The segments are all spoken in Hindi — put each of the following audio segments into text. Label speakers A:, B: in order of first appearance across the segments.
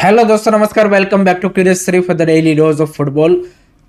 A: हेलो दोस्तों, नमस्कार। Welcome back to curious Sharif the daily dose of football.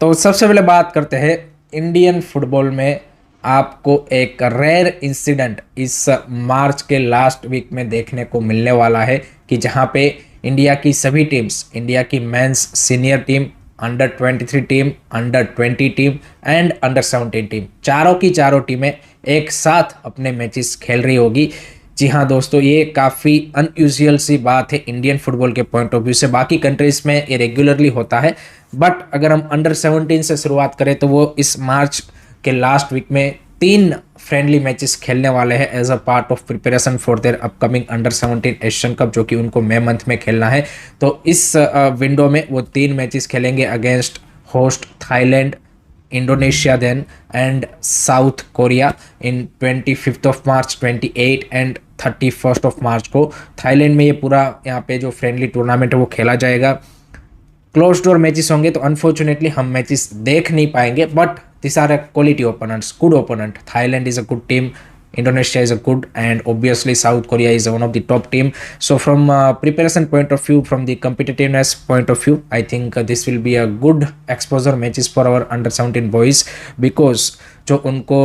A: तो सबसे पहले बात करते हैं इंडियन फुटबॉल में आपको एक रेयर इंसिडेंट इस मार्च के लास्ट वीक में देखने को मिलने वाला है कि जहां पे इंडिया की सभी टीम्स, इंडिया की men's senior team, under 23 team, under 20 team and under 17 team, चारों की चारों टीमें एक साथ अपने मैचेस खेल रही होगी। जी हाँ दोस्तों, ये काफ़ी अनयूजुअल सी बात है इंडियन फुटबॉल के पॉइंट ऑफ व्यू से। बाकी कंट्रीज में ये रेगुलरली होता है, बट अगर हम अंडर 17 से शुरुआत करें तो वो इस मार्च के लास्ट वीक में 3 फ्रेंडली मैचेस खेलने वाले हैं as a part of preparation for their upcoming under 17 Asian cup, जो कि उनको मई मंथ में खेलना है। तो इस विंडो में वो 3 मैचेस खेलेंगे against host Thailand, Indonesia then and South Korea in 25th of March, 28 and 31st of March को थाईलैंड में ये पूरा यहाँ पे जो फ्रेंडली टूर्नामेंट है वो खेला जाएगा। क्लोज डोर मैचेस होंगे, तो अनफॉर्चुनेटली हम मैचेस देख नहीं पाएंगे, but this are quality opponents, good opponent. Thailand is a good team, Indonesia is a good, and obviously South Korea is one of the top team. So from preparation point of view, from the competitiveness point of view, I think this will be a good exposure matches for our under 17 boys, because जो उनको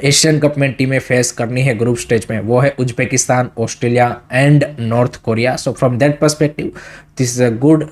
A: एशियन कप में टीमें फेस करनी है ग्रुप स्टेज में वो है Uzbekistan, Australia and north Korea. So from that perspective this is a good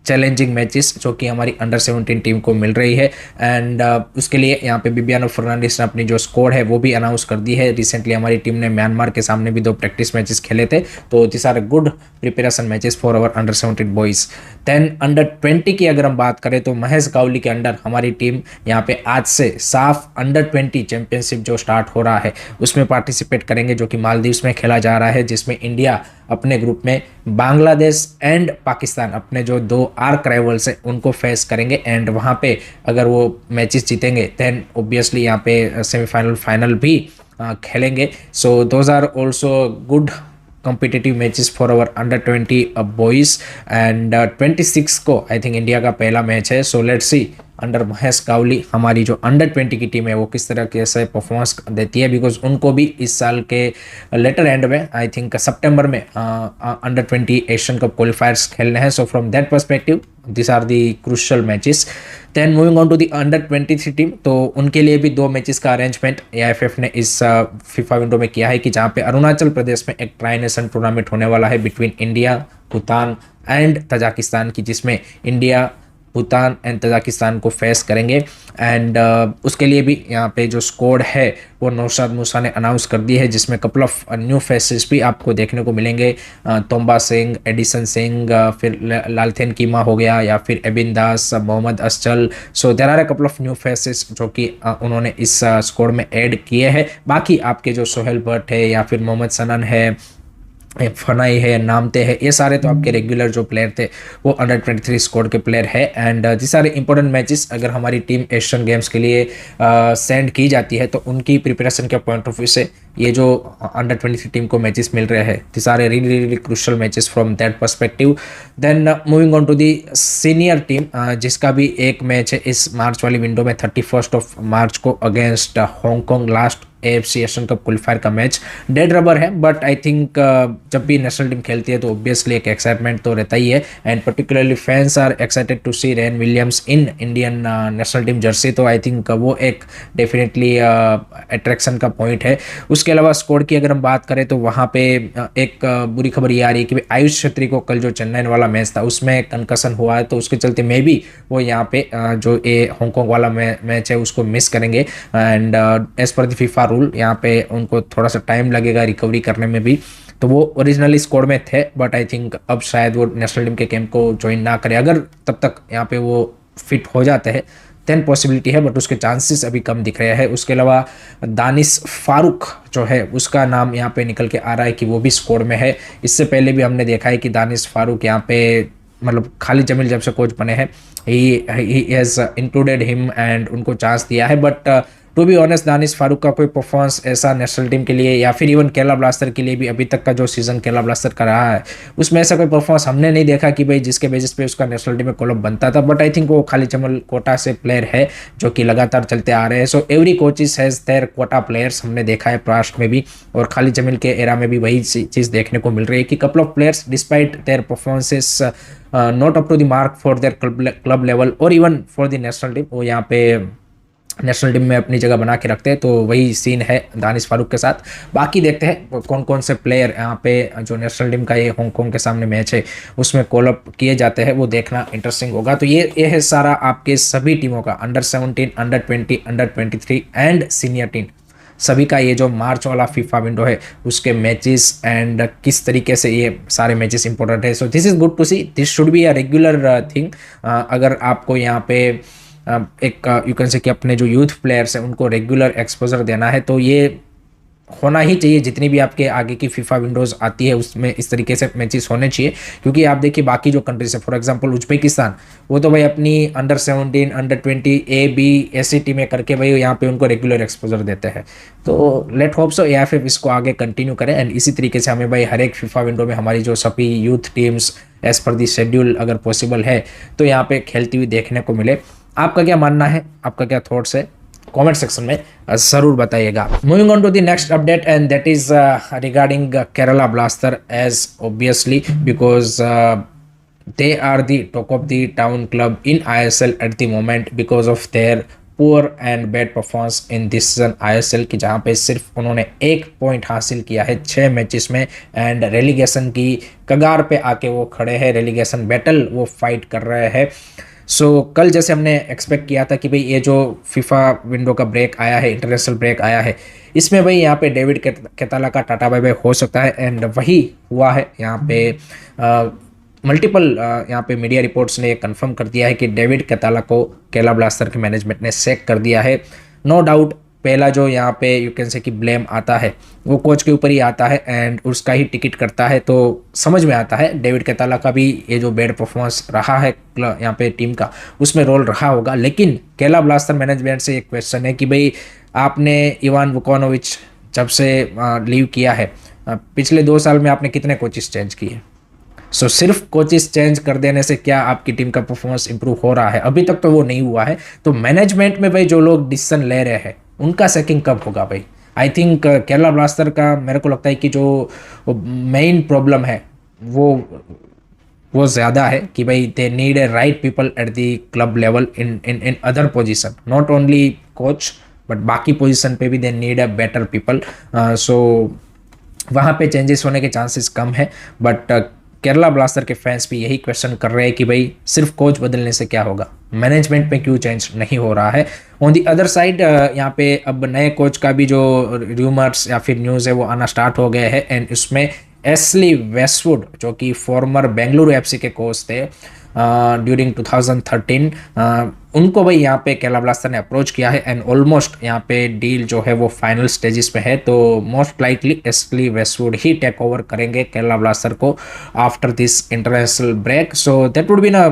A: challenging matches जो कि हमारी अंडर 17 टीम को मिल रही है। एंड उसके लिए यहाँ पे बिबियानो फर्नांडिस ने अपनी जो स्कोर है वो भी अनाउंस कर दी है। रिसेंटली हमारी टीम ने म्यांमार के सामने भी 2 प्रैक्टिस मैचेस खेले थे, तो this are good preparation matches for our under 17 boys. Then under 20 की अगर हम बात करें तो महेश गावली के अंडर हमारी टीम यहाँ पे आज से साफ अंडर 20 चैंपियनशिप जो स्टार्ट हो रहा है उसमें पार्टिसिपेट करेंगे, जो कि मालदीव्स में खेला जा रहा है, जिसमें इंडिया अपने ग्रुप में बांग्लादेश एंड पाकिस्तान, अपने जो 2 आर्क राइवल्स हैं, उनको फेस करेंगे। एंड वहाँ पे अगर वो मैचेस जीतेंगे देन ऑब्वियसली यहाँ पे सेमीफाइनल फाइनल भी खेलेंगे। So those are also good competitive matches for our under 20 boys. And 26 को आई थिंक इंडिया का पहला मैच है। So let's see under Mahesh Gavli हमारी जो अंडर 20 की टीम है वो किस तरह के से परफॉर्मेंस देती है, बिकॉज उनको भी इस साल के लेटर एंड में आई थिंक सितंबर में अंडर 20 एशियन कप क्वालिफायर्स खेलने हैं। So from that perspective this are the crucial matches. Then moving on to the under 23 team, तो उनके लिए भी 2 मैचेस का अरेंजमेंट एआईएफएफ ने इस फीफा विंडो में किया है कि जहाँ पे अरुणाचल प्रदेश में एक ट्राई नेशन टूर्नामेंट होने वाला है between India, Bhutan and Tajikistan की, जिसमें इंडिया, भूटान एंड तजाकिस्तान को फेस करेंगे। एंड उसके लिए भी यहाँ पे जो स्क्वाड है वो नौशाद मूसा ने अनाउंस कर दी है, जिसमें कपल ऑफ न्यू फेसेस भी आपको देखने को मिलेंगे। तोम्बा सिंह, एडिसन सिंह, फिर लालथेन कीमा हो गया, या फिर Abin Das, Mohammed Aschal. So there are a couple of new faces जो कि उन्होंने इस स्क्वाड में ऐड किए हैं। बाकी आपके जो सोहेल भट्ट है, या फिर मोहम्मद सनन है, फनाई है, नामते है, ये सारे तो आपके रेगुलर जो प्लेयर थे वो अंडर 23 स्क्वाड के प्लेयर है। एंड जी सारे इंपॉर्टेंट मैचेस अगर हमारी टीम एशियन गेम्स के लिए सेंड की जाती है तो उनकी प्रिपरेशन के पॉइंट ऑफ व्यू से ये जो अंडर 23 टीम को मैचेस मिल रहे हैं this are really really crucial matches from that perspective. Then moving on to the senior team, जिसका भी एक मैच है इस मार्च वाली विंडो में 31st ऑफ मार्च को against Hong Kong. Last AFC Asian cup qualifier का मैच डेड रबर है, बट आई थिंक जब भी नेशनल टीम खेलती है तो ऑब्वियसली एक एक्साइटमेंट तो रहता ही है। And particularly fans are excited to see Ryan Williams in Indian national team jersey, तो आई थिंक वो एक डेफिनेटली अट्रैक्शन का पॉइंट है। उसके अलावा स्क्वाड की अगर हम बात करें तो वहाँ पे एक बुरी खबर ये आ रही है कि आयुष छेत्री को कल जो चेन्नई वाला मैच था उसमें कंकशन हुआ है, तो उसके चलते मे भी वो यहाँ पे जो ये हांगकॉन्ग वाला मैच है उसको मिस करेंगे। And as per the FIFA rule यहाँ पे उनको थोड़ा सा टाइम लगेगा रिकवरी करने में भी, तो वो ओरिजिनली स्क्वाड में थे, बट आई थिंक अब शायद वो नेशनल टीम के कैंप को ज्वाइन ना करें। अगर तब तक यहाँ पे वो फिट हो जाते हैं देन पॉसिबिलिटी है, बट उसके चांसेस अभी कम दिख रहे हैं। उसके अलावा दानिश फारूक जो है उसका नाम यहाँ पे निकल के आ रहा है कि वो भी स्क्वाड में है। इससे पहले भी हमने देखा है कि दानिश फारूक यहाँ पे मतलब खालिद जमील जब से कोच बने हैं he has included him and उनको चांस दिया है, but to be honest Danish Farooq का कोई परफॉर्मेंस ऐसा नेशनल टीम के लिए या फिर इवन केरला ब्लास्टर के लिए भी अभी तक का जो सीजन केरला ब्लास्टर का रहा है उसमें ऐसा कोई परफॉर्मेंस हमने नहीं देखा कि भाई जिसके बेसिस पे उसका नेशनल टीम में कॉल अप बनता था। बट आई थिंक वो खाली चमल कोटा से प्लेयर है जो कि लगातार चलते आ रहे हैं। So every coaches has their quota players, हमने देखा है पास्ट में भी और खाली चमल के एरा में भी वही चीज़ देखने को मिल रही है कि couple of players despite their performances not up to the mark for their club level और even for the national team, वो यहाँ पे नेशनल टीम में अपनी जगह बना के रखते हैं। तो वही सीन है दानिश फारूक के साथ। बाकी देखते हैं कौन कौन से प्लेयर यहाँ पे जो नेशनल टीम का ये हांगकांग के सामने मैच है उसमें कॉल अप किए जाते हैं, वो देखना इंटरेस्टिंग होगा। तो ये है सारा आपके सभी टीमों का अंडर-17, अंडर-20, अंडर-23 एंड सीनियर टीम सभी का ये जो मार्च वाला फीफा विंडो है उसके मैचेस एंड किस तरीके से ये सारे मैचेस इंपॉर्टेंट है। So this is good to see, this should be a regular thing. अगर आपको यहाँ पे एक यू कैन से कि अपने जो यूथ प्लेयर्स हैं उनको रेगुलर एक्सपोजर देना है तो ये होना ही चाहिए। जितनी भी आपके आगे की फीफा विंडोज़ आती है उसमें इस तरीके से मैचेस होने चाहिए, क्योंकि आप देखिए बाकी जो कंट्रीज है फॉर एग्जांपल उज्बेकिस्तान, वो तो भाई अपनी अंडर-17, अंडर-20 ए बी ऐसी टीमें करके भाई यहाँ पे उनको रेगुलर एक्सपोजर देते हैं। तो लेट होप सो AFF इसको आगे कंटिन्यू करें एंड इसी तरीके से हमें भाई हर एक फीफा विंडो में हमारी जो सभी यूथ टीम्स एज पर दी शेड्यूल अगर पॉसिबल है तो यहाँ पे खेलती हुई देखने को मिले। आपका क्या मानना है, आपका क्या थॉट्स है, कमेंट सेक्शन में जरूर बताइएगा। Moving on to the next update and that is regarding Kerala blaster as obviously because they are the talk of the town club in ISL at the moment because of their poor and bad performance in this season ISL की, जहाँ पे सिर्फ उन्होंने 1 पॉइंट हासिल किया है 6 मैचेस में एंड रेलीगेशन की कगार पे आके वो खड़े हैं, रेलीगेशन बैटल वो फाइट कर रहे हैं। सो कल जैसे हमने एक्सपेक्ट किया था कि भाई ये जो फीफा विंडो का ब्रेक आया है, इंटरनेशनल ब्रेक आया है, इसमें भाई यहाँ पे डेविड केताला का टाटा बाय बाय हो सकता है एंड वही हुआ है। यहाँ पे मल्टीपल यहाँ पे मीडिया रिपोर्ट्स ने कंफर्म कर दिया है कि डेविड केताला को केरला ब्लास्टर के मैनेजमेंट ने सेक कर दिया है। नो डाउट पहला जो यहाँ पे यू कैन से कि ब्लेम आता है वो कोच के ऊपर ही आता है एंड उसका ही टिकट करता है। तो समझ में आता है डेविड केताला का भी ये जो बैड परफॉर्मेंस रहा है यहाँ पे टीम का उसमें रोल रहा होगा। लेकिन केरला ब्लास्टर मैनेजमेंट से एक क्वेश्चन है कि भाई आपने इवान वुकानोविच जब से लीव किया है, पिछले 2 साल में आपने कितने कोचेस चेंज किए? सो सिर्फ कोचेस चेंज कर देने से क्या आपकी टीम का परफॉर्मेंस इंप्रूव हो रहा है? अभी तक तो वो नहीं हुआ है। तो मैनेजमेंट में भाई जो लोग डिसीजन ले रहे हैं उनका सेकिंग कब होगा भाई? आई थिंक केरला ब्लास्टर का मेरे को लगता है कि जो मेन प्रॉब्लम है वो ज़्यादा है कि भाई they need a right people at the club level in other position, not only coach but बाकी पोजिशन पे भी they need a better people. So वहाँ पे चेंजेस होने के चांसेस कम है। बट केरला ब्लास्टर के फैंस भी यही क्वेश्चन कर रहे हैं कि भाई सिर्फ कोच बदलने से क्या होगा, मैनेजमेंट में क्यों चेंज नहीं हो रहा है। ऑन दी अदर साइड यहाँ पे अब नए कोच का भी जो र्यूमर्स या फिर न्यूज़ है वो आना स्टार्ट हो गए हैं एंड उसमें एस्ली वेस्टवुड जो कि फॉर्मर बेंगलुरु FC के कोच थे ड्यूरिंग 2013, उनको भाई यहाँ पे केरला ब्लास्टर ने अप्रोच किया है एंड ऑलमोस्ट यहाँ पे डील जो है वो फाइनल स्टेजेस पे है। तो मोस्ट लाइकली एस्ली वेस्टवुड ही टेक ओवर करेंगे केरला ब्लास्टर को after this international break. So that would be ना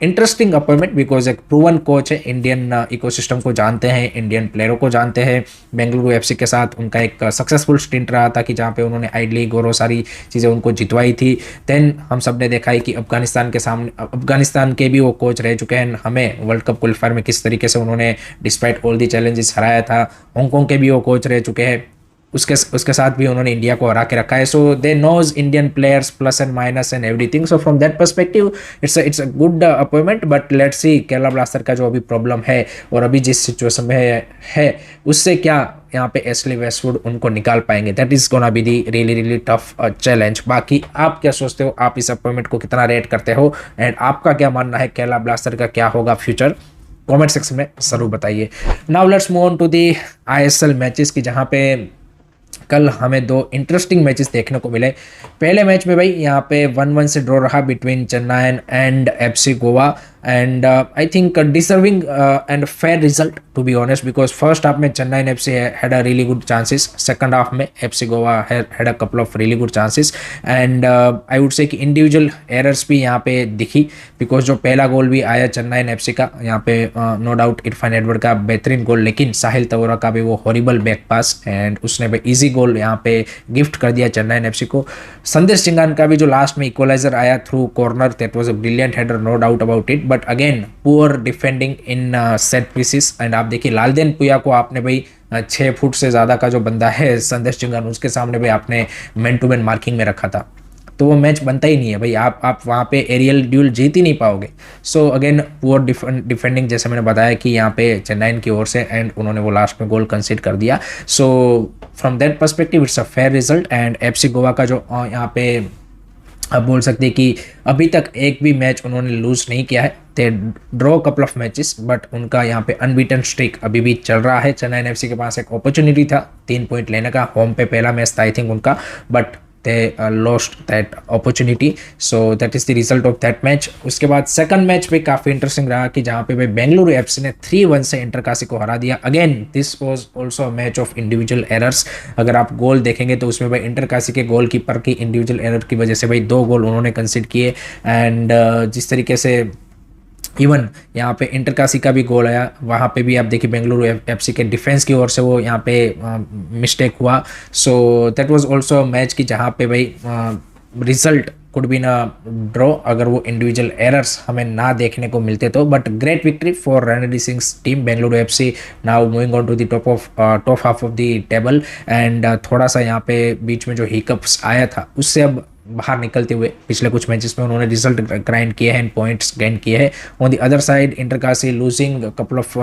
A: इंटरेस्टिंग अपॉइंटमेंट बिकॉज एक प्रूवन कोच है, इंडियन इकोसिस्टम को जानते हैं, इंडियन प्लेयरों को जानते हैं। बेंगलुरु FC के साथ उनका एक सक्सेसफुल स्टिंट रहा था कि जहाँ पे उन्होंने आई लीग और सारी चीज़ें उनको जितवाई थी। देन हम सब ने देखा है कि अफगानिस्तान के भी वो कोच रह चुके हैं, हमें वर्ल्ड कप क्वालिफायर में किस तरीके से उन्होंने डिस्पाइट ऑल दी चैलेंजेस हराया था। हांगकांग के भी वो कोच रह चुके हैं, उसके साथ भी उन्होंने इंडिया को हरा के रखा है। So they knows Indian players plus and minus and everything. So from that perspective it's a good appointment. But let's see Kerala blaster का जो अभी प्रॉब्लम है और अभी जिस सिचुएशन में है उससे क्या यहाँ पे एस्ली वेस्टवुड उनको निकाल पाएंगे, that is gonna be the really tough challenge. बाकी आप क्या सोचते हो, आप इस अपॉइंटमेंट को कितना रेट करते हो एंड आपका क्या मानना है, केरला ब्लास्टर का क्या होगा फ्यूचर? कमेंट सेक्शन में जरूर बताइए। Now let's move on to the ISL matches की, जहाँ पे कल हमें 2 इंटरेस्टिंग मैचेस देखने को मिले। पहले मैच में भाई यहाँ पे 1-1 से ड्रॉ रहा between Chennai and FC Goa and I think deserving and fair result to be honest, because first half में Chennai FC had a really good chances, second half में FC Goa had a couple of really good chances, and I would say कि इंडिविजुअल एरर्स भी यहाँ पे दिखी, बिकॉज जो पहला गोल भी आया चेन्नई एफसी का, यहाँ पे नो डाउट इरफान एडवर्ड का बेहतरीन गोल, लेकिन साहिल तवरा का भी वो हॉरिबल बैक पास एंड उसने भी इजी गोल यहाँ पे गिफ्ट कर दिया चेन्नई एफसी को। संदेश चिंगान का भी जो लास्ट में इक्वलाइजर आया through corner, that was a brilliant header, no doubt about it, but again poor defending in set pieces. And आप देखिए लालदेन पुया को आपने भाई 6 फुट से ज़्यादा का जो बंदा है संदेश चिंगान, उसके सामने भाई आपने मैन टू मैन मार्किंग में रखा था, तो वो मैच बनता ही नहीं है भाई, आप वहाँ पे एरियल ड्यूल जीत ही नहीं पाओगे। सो अगेन पुअर डिफेंडिंग, जैसे मैंने बताया कि यहाँ पे चेन्नई की ओर से, एंड उन्होंने वो लास्ट में गोल कंसीड कर दिया। सो from that perspective it's a fair result. And FC Goa का जो यहाँ पे आप बोल सकते हैं कि अभी तक एक भी मैच उन्होंने लूज नहीं किया है, they draw couple of matches, but उनका यहाँ पे अनबीटन स्ट्रीक अभी भी चल रहा है। चेन्नई एफसी के पास एक अपॉर्चुनिटी था 3 पॉइंट लेने का, होम पे पहला मैच था आई थिंक उनका, but they lost that opportunity, so that is the result of that match। उसके बाद सेकंड मैच पे काफ़ी इंटरेस्टिंग रहा कि जहाँ पे भाई बेंगलुरु एफसी ने 3-1 से इंटरकाशी को हरा दिया। Again this was also a match of individual errors. अगर आप गोल देखेंगे तो उसमें भाई इंटरकाशी के गोलकीपर की इंडिविजुअल एरर की वजह से भाई 2 गोल उन्होंने कंसीड किए, एंड जिस तरीके से इवन यहाँ पे इंटरकाशी का भी गोल आया, वहाँ पे भी आप देखिए बेंगलुरु एफसी के डिफेंस की ओर से वो यहाँ पे मिस्टेक हुआ। So that was also match की जहाँ पे भाई रिजल्ट कुड बी ना ड्रॉ अगर वो इंडिविजुअल एरर्स हमें ना देखने को मिलते तो, but great victory for Randhir Singh team. Bengaluru FC now moving on to the top half of the table, and थोड़ा सा यहाँ पे बीच में जो हिकअप्स आया था उससे अब बाहर निकलते हुए पिछले कुछ मैचेस में उन्होंने रिजल्ट ग्राइंड किए हैं, पॉइंट्स गेन किए हैं। On the other side Inter Kashi losing couple of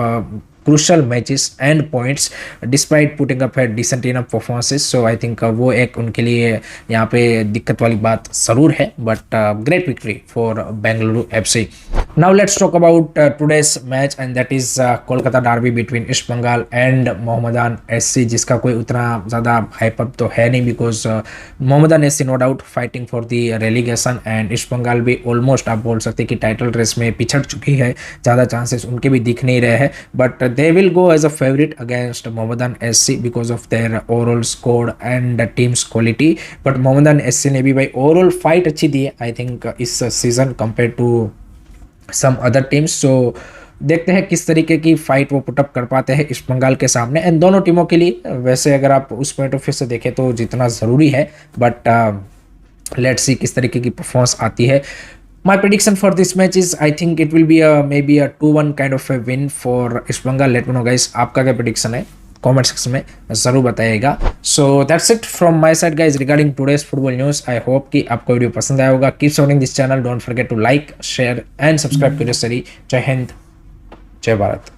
A: crucial matches and points despite putting up है decent enough performances. So I think वो एक उनके लिए यहाँ पे दिक्कत वाली बात ज़रूर है, but great victory for Bengaluru FC. Now let's talk about today's match, and that is Kolkata derby between East Bengal and Mohammedan SC, जिसका कोई उतना ज़्यादा हाइप अप तो है नहीं, because Mohammedan SC no doubt fighting for the relegation, and East Bengal भी ऑलमोस्ट आप बोल सकते हैं कि टाइटल रेस में पिछड़ चुकी है, ज़्यादा चांसेस उनके भी दिख नहीं रहे हैं, but they will go as a favorite against Mohammedan SC because of their overall squad and the team's quality। but Mohammedan SC ने भी भाई overall fight अच्छी दी है I think इस season compared to some other teams। so देखते हैं किस तरीके की फाइट वो पुटअप कर पाते हैं ईस्ट बंगाल के सामने, एंड दोनों टीमों के लिए वैसे अगर आप उस पॉइंट ऑफ व्यू से देखें तो जीतना ज़रूरी है, बट लेट्स सी किस तरीके की परफॉर्मेंस आती है। My prediction for this match is I think it will be maybe a 2-1 kind of a win for East Bengal। Let me know guys आपका क्या prediction है, कमेंट सेक्शन में ज़रूर बताइएगा। So that's it from my side guys regarding today's football news। I hope कि आपको वीडियो पसंद आया होगा। Keep supporting this channel, don't forget to like, share and subscribe to this series। जय हिंद, जय भारत।